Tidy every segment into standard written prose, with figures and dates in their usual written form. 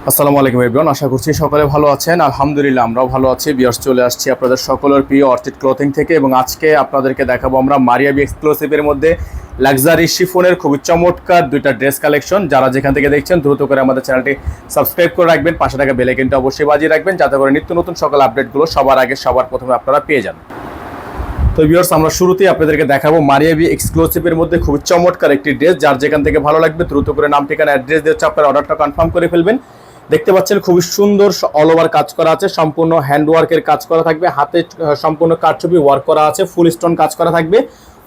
আসসালামু আলাইকুম এভরিওয়ান, আশা করছি সকলে ভালো আছেন। আলহামদুলিল্লাহ আমরাও ভালো আছি। ভিউয়ার্স, চলে আসছি আপনাদের সকলের প্রিয় অর্চিড ক্লথিং থেকে এবং আজকে আপনাদেরকে দেখাবো আমরা মারিয়াবি এক্সক্লুসিভের মধ্যে লাক্সারি শিফনের খুবই চমৎকার দুইটা ড্রেস কালেকশন। যারা যেখান থেকে দেখছেন দ্রুত করে আমাদের চ্যানেলটি সাবস্ক্রাইব করে রাখবেন, পাশে থাকা বেল আইকনটা অবশ্যই বাজিয়ে রাখবেন যাতে করে নিত্য নতুন সকল আপডেটগুলো সবার আগে সবার প্রথমে আপনারা পেয়ে যান। তো ভিউয়ার্স, আমরা শুরুতেই আপনাদেরকে দেখাবো মারিয়াবি এক্সক্লুসিভের মধ্যে খুবই চমৎকার একটি ড্রেস। যার যেখান থেকে ভালো লাগবে দ্রুত করে নাম ঠিকানা অ্যাড্রেস দিয়ে হচ্ছে আপনারা অর্ডারটা কনফার্ম করে ফেলবেন। দেখতে পাচ্ছেন খুবই সুন্দর অল ওভার কাজ করা আছে, সম্পূর্ণ হ্যান্ড ওয়ার্কের কাজ করা থাকবে, হাতে সম্পূর্ণ কারচুপি ওয়ার্ক করা আছে, ফুল স্টোন কাজ করা থাকবে,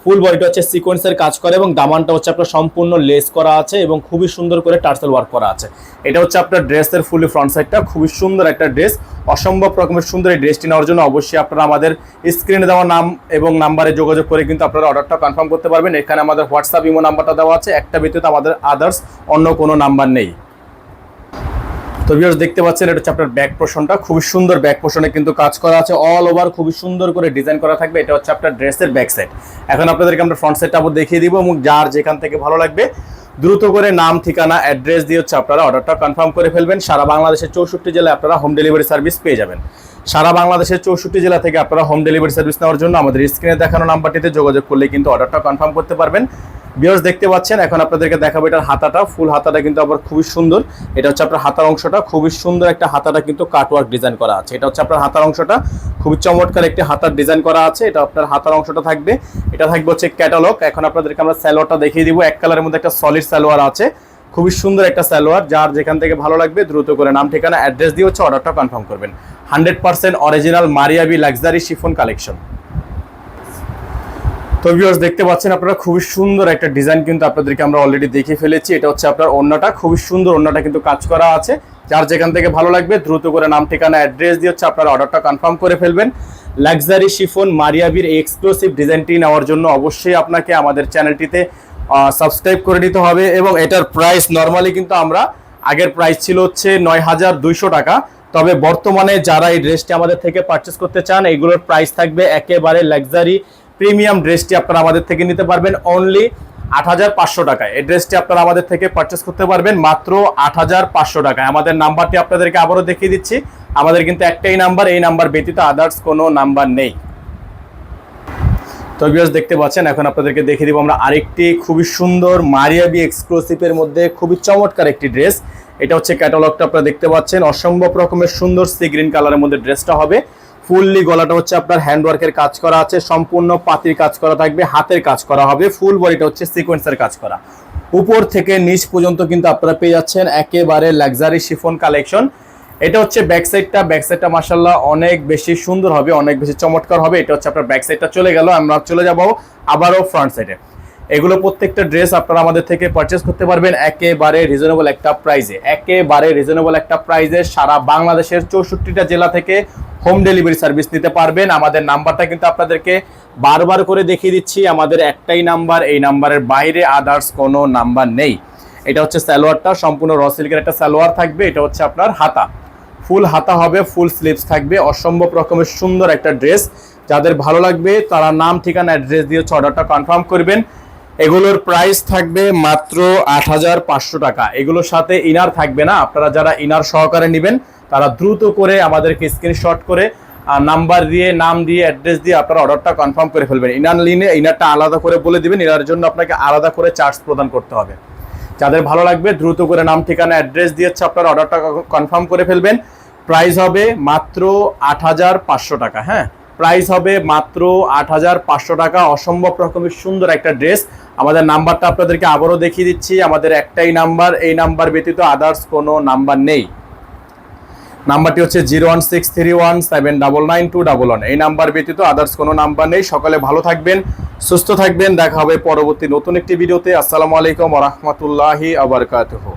ফুল বডিটা হচ্ছে সিকোয়েন্সের কাজ করে এবং দামানটা হচ্ছে আপনার সম্পূর্ণ লেস করা আছে এবং খুবই সুন্দর করে টার্সেল ওয়ার্ক করা আছে। এটা হচ্ছে আপনার ড্রেসের ফুলি ফ্রন্ট সাইডটা, খুবই সুন্দর একটা ড্রেস, অসম্ভব রকমের সুন্দর। এই ড্রেসটি নেওয়ার জন্য অবশ্যই আপনারা আমাদের স্ক্রিনে দেওয়া নাম এবং নাম্বারে যোগাযোগ করে কিন্তু আপনারা অর্ডারটা কনফার্ম করতে পারবেন। এখানে আমাদের হোয়াটসঅ্যাপ ইমো নাম্বারটা দেওয়া আছে, একটা ব্যতীত আমাদের আদার্স অন্য কোনো নাম্বার নেই। তো ভিউয়ার্স, দেখতে পাচ্ছেন এটা হচ্ছে আপনার ব্যাক পোর্শনটা, খুবই সুন্দর ব্যাক পোর্শনে কিন্তু কাজ করা আছে, অল ওভার খুবই সুন্দর করে ডিজাইন করা থাকবে। এটা হচ্ছে আপনার ড্রেসের ব্যাক সাইড। এখন আপনাদেরকে আমরা ফ্রন্ট সাইডটা আবার দেখিয়ে দিব এবং যার যেখান থেকে ভালো লাগবে দ্রুত করে নাম ঠিকানা অ্যাড্রেস দিয়ে হচ্ছে আপনারা অর্ডারটা কনফার্ম করে ফেলবেন। সারা বাংলাদেশের 64 জেলায় আপনারা হোম ডেলিভারি সার্ভিস পেয়ে যাবেন। সারা বাংলাদেশের 64 জেলা থেকে আপনারা হোম ডেলিভারি সার্ভিস নেওয়ার জন্য আমাদের স্ক্রিনে দেখানো নাম্বারটিতে যোগাযোগ করলে কিন্তু অর্ডারটা কনফার্ম করতে পারবেন। ভিউয়ার্স, দেখতে পাচ্ছেন এখন আপনাদেরকে দেখাবো এটার হাতাটা, ফুল হাতাটা কিন্তু আবার খুবই সুন্দর। এটা হচ্ছে আপনার হাতার অংশটা, খুবই সুন্দর একটা হাতাটা কিন্তু কাটওয়ার্ক ডিজাইন করা আছে। এটা হচ্ছে আপনার হাতার অংশটা, খুবই চমৎকার একটি হাতার ডিজাইন করা আছে। এটা আপনার হাতার অংশটা থাকবে, এটা থাকবে হচ্ছে ক্যাটালগ। এখন আপনাদেরকে আমরা সালোয়ারটা দেখিয়ে দিব। এক কালারের মধ্যে একটা সলিড সালোয়ার আছে, খুবই সুন্দর একটা সালোয়ার। যার যেখান থেকে ভালো লাগবে দ্রুত করে নাম ঠিকানা অ্যাড্রেস দিয়ে হচ্ছে অর্ডারটা কনফার্ম করবেন। 100% original Maria B luxury chiffon collection. তো ভিউয়ার্স, দেখতে পাচ্ছেন আপনারা খুবই সুন্দর একটা ডিজাইন কিন্তু আপনাদেরকে আমরা অলরেডি দেখিয়ে ফেলেছি। এটা হচ্ছে আপনার ওড়নাটা, খুবই সুন্দর ওড়নাটা কিন্তু কাজ করা আছে। যার যেখান থেকে ভালো লাগবে দ্রুত করে নাম ঠিকানা অ্যাড্রেস দিয়ে হচ্ছে আপনারা অর্ডারটা কনফার্ম করে ফেলবেন। লাক্সারি শিফন মারিয়াবির এই এক্সক্লুসিভ ডিজাইনটি নেওয়ার জন্য অবশ্যই আপনাকে আমাদের চ্যানেলটিতে সাবস্ক্রাইব করে নিতে হবে এবং এটার প্রাইস নর্মালি কিন্তু আমরা আগের প্রাইস ছিল হচ্ছে 9200 টাকা। তবে বর্তমানে যারা এই ড্রেসটি আমাদের থেকে পারচেস করতে চান এইগুলোর প্রাইস থাকবে একেবারে লাক্সারি প্রিমিয়াম ড্রেসটি আপনারা আমাদের থেকে নিতে পারবেন অনলি 8500 টাকায়। এই ড্রেসটি আপনারা আমাদের থেকে পারচেস করতে পারবেন মাত্র 8500 টাকায়। আমাদের নাম্বারটি আপনাদেরকে আবারও দেখিয়ে দিচ্ছি, আমাদের কিন্তু একটাই নাম্বার, এই নাম্বার ব্যতীত আদার্স কোনো নাম্বার নেই। তো ভিউয়ার্স, দেখতে পাচ্ছেন এখন আপনাদেরকে দেখিয়ে দিব আমরা আরেকটি খুবই সুন্দর মারিয়াবি এক্সক্লুসিভের মধ্যে খুবই চমৎকার একটি ড্রেস। এটা হচ্ছে ক্যাটালগটা আপনারা দেখতে পাচ্ছেন, অসম্ভব রকমের সুন্দর সি গ্রিন কালারের মধ্যে ড্রেসটা হবে। ফুললি গলাটা হচ্ছে আপনার হ্যান্ডওয়ার্কের কাজ করা আছে, সম্পূর্ণ পাতির কাজ করা থাকবে, হাতের কাজ করা হবে, ফুল বডিটা হচ্ছে সিকোয়েন্সের কাজ করা। উপর থেকে নিচ পর্যন্ত কিন্তু আপনারা পেয়ে যাচ্ছেন একেবারে লাক্সারি শিফন কালেকশন। এটা হচ্ছে ব্যাক সাইডটা মাশাআল্লাহ অনেক বেশি সুন্দর হবে, অনেক বেশি চমৎকার হবে। এটা হচ্ছে আপনার ব্যাক সাইডটা চলে গেল, আমরা চলে যাব আবারও ফ্রন্ট সাইডে। এগুলো প্রত্যেকটা ড্রেস আপনারা আমাদের থেকে পারচেস করতে পারবেন একেবারে রিজনেবল একটা প্রাইসে, একেবারে রিজনেবল একটা প্রাইসে। সারা বাংলাদেশের 64টা জেলা থেকে হোম ডেলিভারি সার্ভিস নিতে পারবেন। আমাদের নাম্বারটা কিন্তু আপনাদেরকে বারবার করে দেখিয়ে দিচ্ছি, আমাদের একটাই নাম্বার, এই নাম্বারের বাইরে আদার্স কোনো নাম্বার নেই। এটা হচ্ছে সালোয়ারটা, সম্পূর্ণ র সিল্কের একটা সালোয়ার থাকবে। এটা হচ্ছে আপনার হাতা, ফুল হাতা হবে, ফুল স্লিভস থাকবে, অসম্ভব রকমের সুন্দর একটা ড্রেস। যাদের ভালো লাগবে তারা নাম ঠিকানা অ্যাড্রেস দিয়ে অর্ডারটা কনফার্ম করবেন। এগুলোর প্রাইস থাকবে মাত্র 8500 টাকা। এগুলোর সাথে ইনার থাকবে না, আপনারা যারা ইনার সহকারে নেবেন তারা দ্রুত করে আমাদেরকে স্ক্রিনশট করে নাম্বার দিয়ে নাম দিয়ে অ্যাড্রেস দিয়ে আপনারা অর্ডারটা কনফার্ম করে ফেলবেন। ইনার নিলে ইনারটা আলাদা করে বলে দিবেন, ইনার জন্য আপনাকে আলাদা করে চার্জ প্রদান করতে হবে। যাদের ভালো লাগবে দ্রুত করে নাম ঠিকানা অ্যাড্রেস দিয়ে আপনারা অর্ডারটা কনফার্ম করে ফেলবেন। প্রাইস হবে মাত্র 8500 টাকা। হ্যাঁ, প্রাইস হবে মাত্র 8500 টাকা। অসম্ভব রকমের সুন্দর একটা ড্রেস। আমাদের নাম্বারটা আপনাদেরকে আবারও দেখিয়ে দিচ্ছি, আমাদের একটাই নাম্বার, এই নাম্বার ব্যতীত আদার্স কোনো নাম্বার নেই। নাম্বারটি হচ্ছে 01631799211। এই নাম্বার ব্যতীত আদার্স কোনো নাম্বার নেই। সকালে ভালো থাকবেন, সুস্থ থাকবেন, দেখা হবে পরবর্তী নতুন একটি ভিডিওতে। আসসালামু আলাইকুম ওয়া রাহমাতুল্লাহি ওয়া বারাকাতুহু।